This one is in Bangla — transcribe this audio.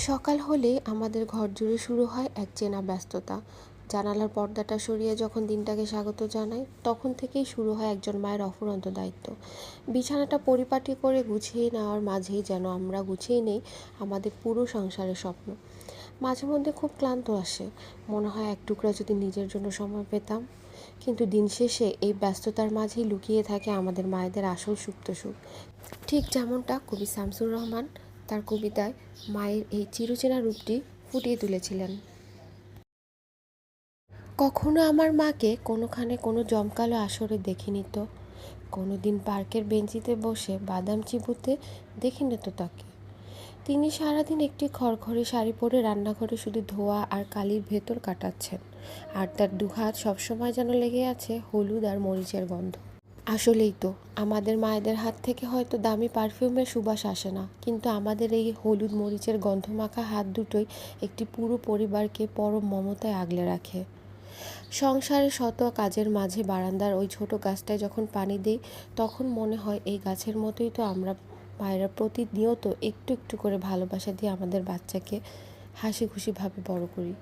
সকাল হলেই আমাদের ঘর জুড়ে শুরু হয় এক চেনা ব্যস্ততা। জানালার পর্দাটা সরিয়ে যখন দিনটাকে স্বাগত জানাই, তখন থেকেই শুরু হয় একজন মায়ের অফুরন্ত দায়িত্ব। বিছানাটা পরিপাটি করে গুছিয়ে নেওয়ার মাঝেই যেন আমরা গুছিয়ে নেই আমাদের পুরো সংসারের স্বপ্ন। মাঝে মধ্যে খুব ক্লান্ত আসে, মনে হয় এক টুকরা যদি নিজের জন্য সময় পেতাম। কিন্তু দিন শেষে এই ব্যস্ততার মাঝেই লুকিয়ে থাকে আমাদের মায়েদের আসল সুপ্ত সুখ। ঠিক যেমনটা কবি শামসুর রহমান তার কবিতায় মায়ের এই চিরচেনা রূপটি ফুটিয়ে তুলেছিলেন। কখনো আমার মাকে কোনোখানে কোনো জমকালো আসরে দেখিনি তো, কোনো দিন পার্কের বেঞ্চিতে বসে বাদাম চিবুতে দেখিনি তো তাকে। তিনি সারাদিন একটি খড়খড়ে শাড়ি পরে রান্নাঘরে শুধু ধোয়া আর কালির ভেতর কাটাচ্ছেন, আর তার দুহাত সবসময় যেন লেগে আছে হলুদ আর মরিচের গন্ধ। আসলেই তো, আমাদের মায়েদের হাত থেকে হয়তো দামি পারফিউমের সুবাস আসে না, কিন্তু আমাদের এই হলুদ মরিচের গন্ধমাখা হাত দুটোই একটি পুরো পরিবারকে পরম মমতায় আগলে রাখে। সংসারে শত কাজের মাঝে বারান্দার ওই ছোট গাছটায় যখন পানি দিই, তখন মনে হয় এই গাছের মতোই তো আমরা মায়েরা প্রতিনিয়ত একটু একটু করে ভালোবাসা দিয়ে আমাদের বাচ্চাকে হাসি খুশিভাবে বড় করি।